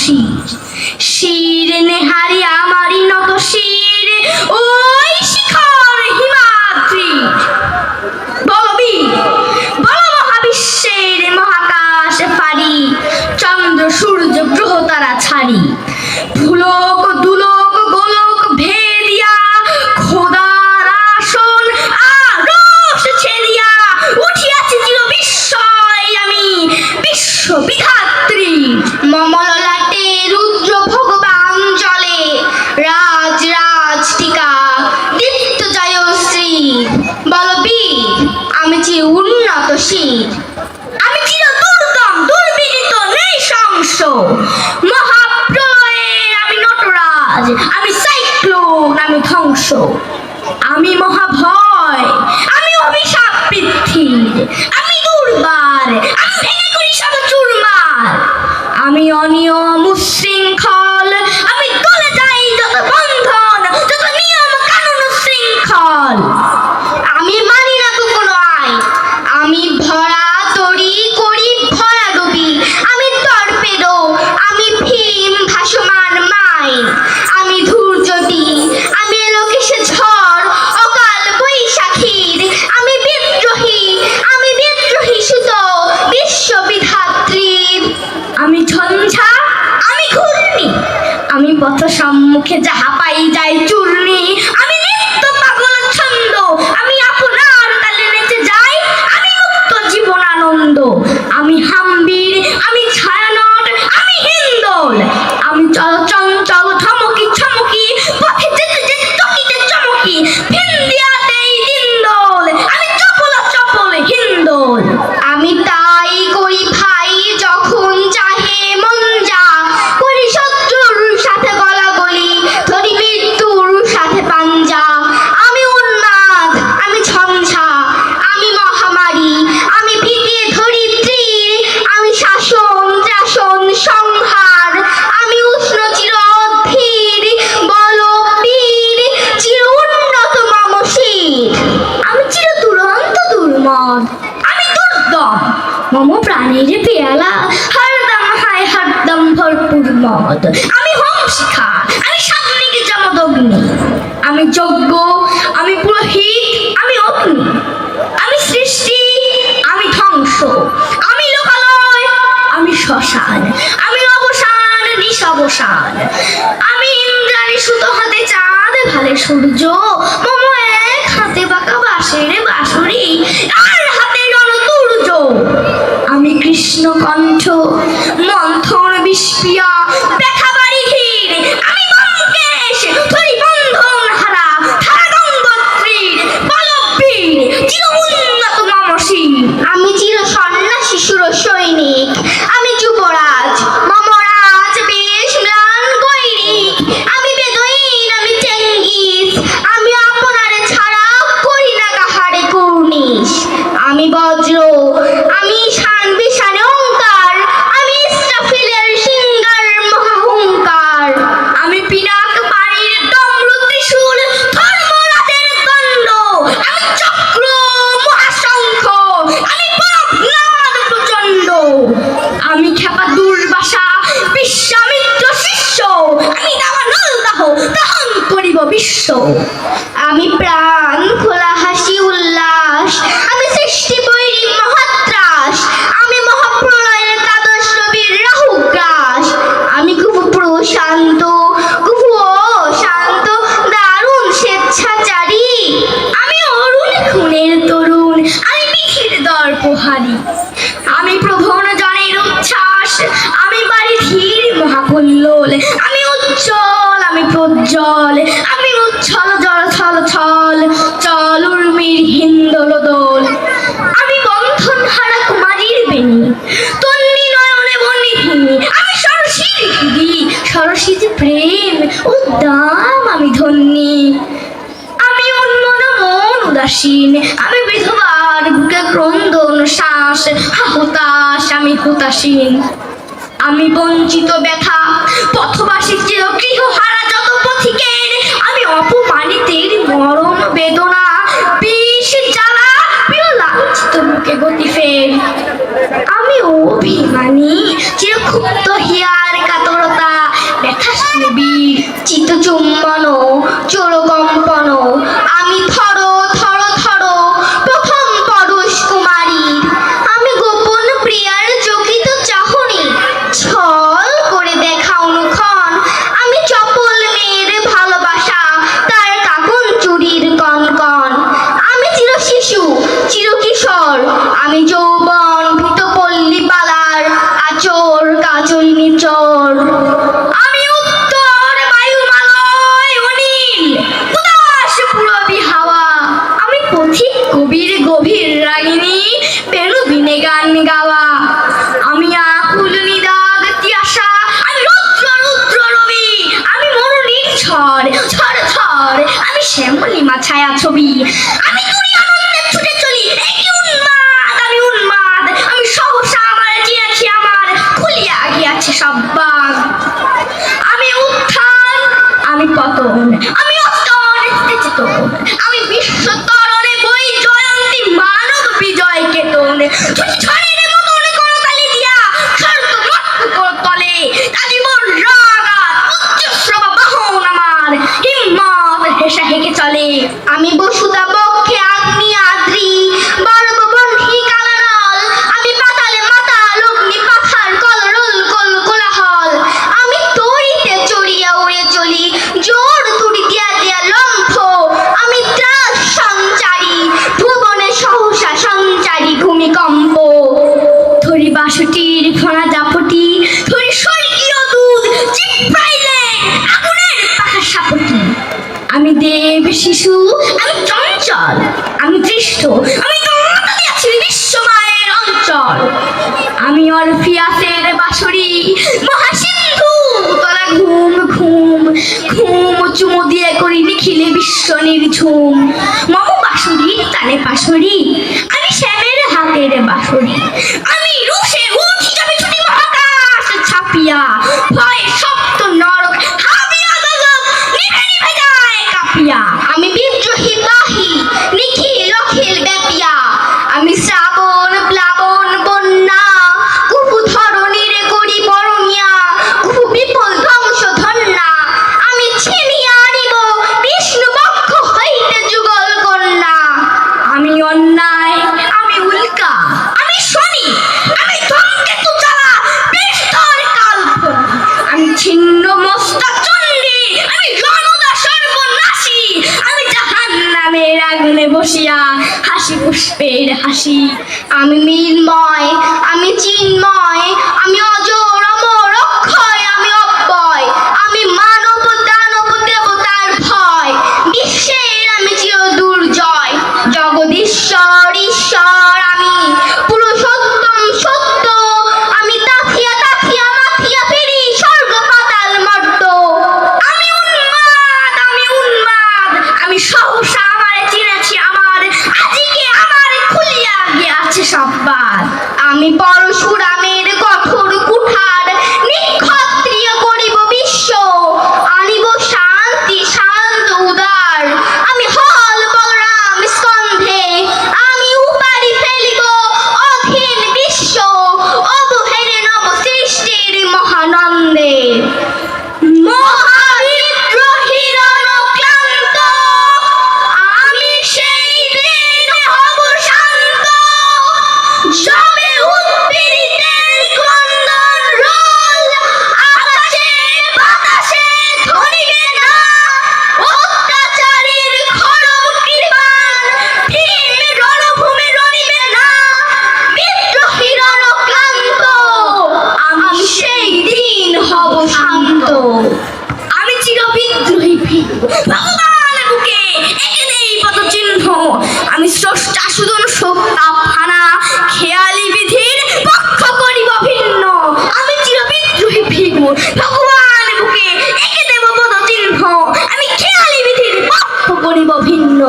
শির, শির নেহারি আমারই নত শির, ওই শিখর হিমাদ্রির। বলবীর বল মহাবিশ্বের মহাকাশ ফাড়ি, চন্দ্র সূর্য গ্রহ তারা ছাড়ি, ভুলোক দুলোক গোলক ভেদিয়া, খোদার আসন আরশ ছেড়িয়া উঠিয়াছি চির বিস্ময় আমি বিশ্ব বিধাত্রীর। মমললাটে রুদ্র ভগবান জলে, রাজ রাজ টিকা দীপ্ত জয়শ্রী। বলবীর আমি চির উন্নত শির, আমি চির দুর্দম দুর্বিদিত নৃশংস, মহাপ্রলয়ের আমি নটরাজ, আমি সাইক্লোন, আমি ধ্বংস। আমি মহাভয়, আমি অভিশাপ পৃথিবীর, আমি দুর্বার, আমি ভেঙে করি সব চুরমার। আমি অনিয়ম উচ্ছৃঙ্খল, আমি গলে যাই যত বন্ধন, যত নিয়ম কানুন শৃঙ্খল। আমি মানি না তো কোনো আইন, আমি ভরা তরি করি ভরা ডুবি, আমি টর্পেডো, আমি ভীম ভাসমান মাইন। আমি ধূর্যটি, আমি লোকেশে ঝড় অকাল বৈশাখীর, আমি বিদ্রোহী সুত বিশ্ব বিধাত্রীর। আমি ঝঞ্ঝা, আমি ঘূর্ণি, আমি পথ সম্মুখে যাহা পাই যাই চূর্ণি। আমি নিত্য পাগল ছন্দ, আমি আপনার তালে নেচে যাই, আমি মুক্ত জীবন আনন্দ। আমি হাম্বির, আমি ছায়ানট, আমি হিন্দোল, আমি চঞ্চল থমকি ছমকি, পথে যেতে যেতে চকিতে চমকি, ভিন্দিয়া দেই দিন্দোল, আমি চপল চপল হিন্দোল। আমি তাই করি ভাই যখন চাহে মন যা, করি শত্রুর সাথে গলাগলি, ধরি মৃত্যুর সাথে পাঞ্জা। আমি উন্মাদ, আমি ঝঞ্ঝা, আমি মহামারী, আমি ভীতি ধরিত্রীর, আমি শাসন ত্রাসন সংহার, আমি উষ্ণ চির অধীর। বলবীর চির উন্নত মম শির, আমি চির দুরন্ত দুর্মদ, আমি দুর্দম, মম প্রাণের পেয়ালা হরদম হায় হরদম ভরপুর মদ। আমি হোম শিখা, আমি সাগ্নিক যমদগ্নি, আমি যজ্ঞ, আমি পুরোহিত, আমি অগ্নি। আমি সৃষ্টি, আমি ধ্বংস, আমি লোকালয়, আমি শ্মশান, আমি অবসান নিঃসবসান। আমি ইন্দ্রাণী সুত হাতে চাঁদ ভালে সূর্য, মম এক হাতে বাঁকা বাঁশের বাঁশুরি, আর হাতে রণতুর্য। আমি কৃষ্ণ কণ্ঠ, মন্থন বিস্পিয়া ব্যথা বাড়ি ধীর, আমি ব্যোমকেশ, ধরি বন্ধন হারা ধারা গঙ্গোত্রীর। বলবীর চির উন্নত মম শির, আমি চির সন্ন্যাসী সুর সৈনিক, আমি যুবরাজ, মম রাজ বেশ ম্লান গৈরিক। আমি বেদুইন, আমি চেঙ্গিস, আমি আপনারে ছাড়া করি না কাহারে কুর্নিশ। আমি বজ্র, আমি শান বিশান ওঙ্কার, আমি ইসরাফিলের সিংহার মহাহুঙ্কার। আমি পিনাক বাড়ির ডমরু ত্রিশূল, ধর্মরাজের দণ্ড, আমি চক্র মহাশঙ্খ, আমি পরঘ্নাদ প্রচণ্ড। আমি খেপা দুর্বাসা, বিশ্বামিত্র শিষ্য, আমি দাবানল দাহ দহন করিব বিশ্ব। আমি প্রাণ খোলা হাসি উল্লাস, আমি সৃষ্টি বৈরী মহাত্রাস, আমি মহাপ্রলয়ের দ্বাদশ রবির রাহুগ্রাস। আমি খুব প্রশান্ত, খুব শান্ত, দারুণ স্বেচ্ছাচারী, আমি অরুণ খুনের তরুণ, আমি বিধির দর্পহারী। আমি প্রভন জনের উচ্ছ্বাস, আমি বাড়ি ধীর মহাকল্লোল, আমি উজ্জ্বল, আমি প্রজ্জ্বল, আমি উচ্ছল জল ছল ছল, চল উর্মির হিন্দোল দোল। আমি বন্ধন হারা কুমারীর বেণী, তন্নি নয়নে বনিহীন, আমি সরসীর হৃদি, সরসীর প্রেম উদ্দাম, আমি ধন্যী। আমি উন্মন মন উদাসীন, আমি বিধবার বুকে ক্রন্দন শ্বাস, হতাশ, আমি হতাসীন। আমি বঞ্চিত ব্যথা পথবাসী চির গৃহহারা যত পথিকের, আমি অপমানিতের মরণ বেদনা বিষ জ্বালা প্রিয় লাঞ্ছিত বুকে গতি ফের। আমি অভিমানী চিরক্ষুব্ধ হিয়ার কাতর ছায়া ছবি। আমি তুরি আনন্দে ছুটে চলি, একই উন্মাদ, আমি উন্মাদ, আমি সহসা আমার জিয়াছি আমার, খুলিয়া গিয়াছে সব বাগ। আমি উত্থান, আমি পতন, আমি অস্তন, চেতন, আমি বিশ্ব তরণে বই জয়ন্তী মানব বিজয় কেতন। ঝড়ের মতন করতালি দিয়া স্বর্গ রক্ত তলে তালিবর রাগাত উচ্চশ্রবা বাহন আমার, হিম্মত হেসে হেঁকে চলে। আমি বসুদা বক্ষে আগ্নি আদ্রি, বর্ব বন্ধি কালানল, আমি পাতালে মাতাল অগ্নি পাথার কলরল কল কোলাহল। আমি তরিতে চড়িয়া উড়ে চলি, জোর তুড়ি দিয়া দিয়া লম্ফ, আমি ত্রাস সঞ্চারী, ভুবনে সহসা সঞ্চারী ভূমিকম্প। ধরি বাসুটির ফোনা জাপটি, ধরি স্বর্গীয় দুধ চিপড়াইলে আগুনের পাখা সাপটি। আমি দেব শিশু, আমি চঞ্চল, আমি দৃষ্ট, আমি আছি বিশ্বমায়ের অঞ্চল। আমি অরফিয়াসের বাঁশরি, মহাসিন্ধু তলা ঘুম ঘুম ঘুম, চুমু দিয়ে করি নিখিলে বিশ্ব নির্ঝুম। মম বাঁশরির তানে পাশরি, আমি শ্যামের হাতের বাঁশরি। আমি রুশে উঠি যাবে ছুটি মহাকাশ ছাপিয়া, ভয়ে সপ্ত নরক হাবিয়া গগন নিভে নিভে যায় কাঁপিয়া। আমি বিদ্রোহী বাহি, নিখিল অখিল ব্যাপিয়া, আমি শ্রাবণ প্লাবন বন্যা, কুহু ধরণীর করি বরণিয়া, কুহু বিপুল ধ্বংস ধন্যা। আমি ছিনিয়া আনিব বিষ্ণু বক্ষ হইতে যুগল কন্যা। আমি অন্যায়, আমি উল্কা, আমি শনি, আমি ধূমকেতু জ্বালা বিস্তর কাল্পনা। আমি ছিন্ন মস্তক চণ্ডী, আমি রণদা সর্বনাশী, আমি জাহান্নামের আগুনে বসিয়া হাসি পুষ্পের হাসি। আমি মৃন্ময়, আমি চিন্ময়, আমি অজর অমর অক্ষয়, আমি অব্যয়, আমি মানব দানব দেবতার ভয়, বিশ্বের আমি চির দুর্জয়। জগদীশ্বর ঈশ্বর আমি, পুরুষোত্তম সত্য, আমি তাথিয়া তাথিয়া মাথিয়া ফিরি স্বর্গ পাতাল মর্ত। আমি উন্মাদ, আমি উন্মাদ, আমি সহসা আমারে চিনেছি আমার, আজকে আমার খুলিয়া গিয়াছে সব বাদ। আমি পরশুরামের কঠোর কুঠার, নিক্ষত্রিয় করিব বিশ্ব, আনিব শান্তি শান্ত উদার। আমি হল বলরাম স্কন্ধে, আমি উপারি ফেলিব অধীন বিশ্ব, অবহেরে নব সৃষ্টির মহানন্দে। মহাবিদ্রোহীর অনুক্লান্ত, আমি সেই দিন হব শান্ত, যবে উদ্পীড়িতের ক্রন্দন রোল আকাশে বাতাসে ধরিবে না, অত্যাচারীর খড়ম কৃপাণ ভীম রণভূমে রণিবে না। বিদ্রোহীর অনুক্লান্ত, আমি সেই দিন হব শান্ত। আমি চির বিদ্রোহী ভীম, ভগবান বুকে এঁকে দেই পদচিহ্ন। আমি স্রষ্টা সুদন সত্তা ফানা, খেয়ালি বিধির পক্ষ করিব ভিন্ন। আমি চির বিদ্রোহী ভীম, ভগবান বুকে এঁকে দেব পদচিহ্ন। আমি খেয়ালি বিধির পক্ষ করিব ভিন্ন।